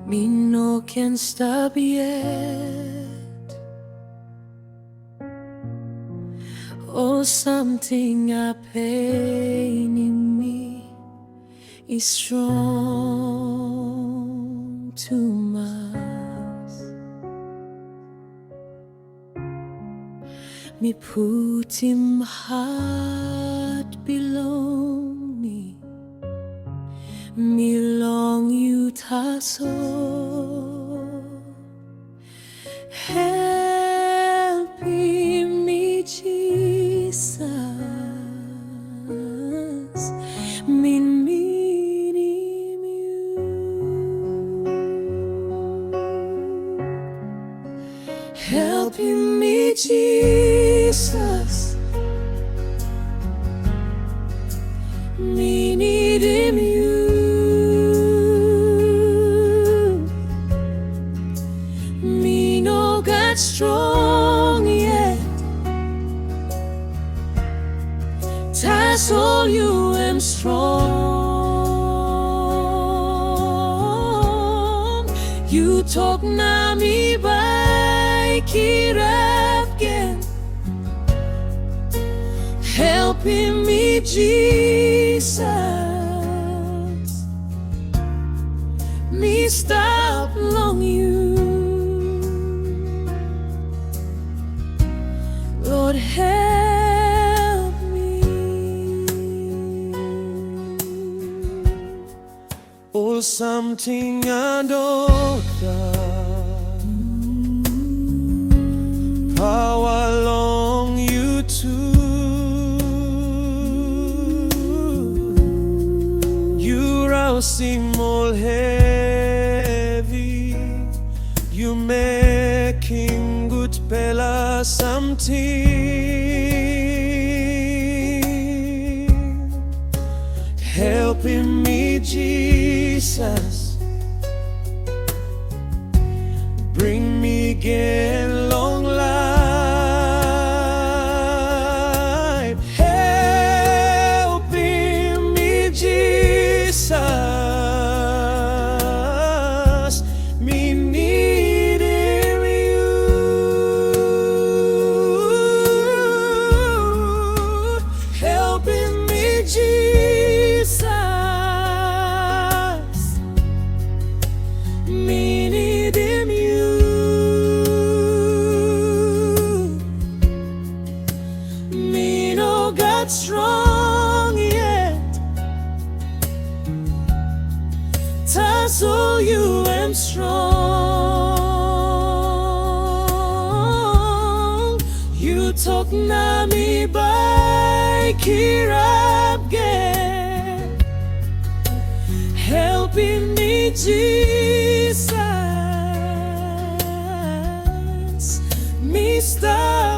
Me no can stop yet. Oh, something a pain in me is strong too much. Me put him heart below me. Me long you tasso. Helpim me, Jesus. Me need him you. Helpim me, Jesus. Me need him you. Strong yet, that's all you am strong. You talk na me by kirapgen. Helping me, Jesus. Me stop long you. Lord, help me. Oh, something I don't power long you too. You rouse him all heavy. You making good pella something. Helping me, Jesus. Bring me again long life. Helping me, Jesus. Me needing you. Helping me, Jesus. Me needing you. Me no got strong yet. That's all you am strong. You talk na me by kirapgen. Helping me, Jesus. Me stop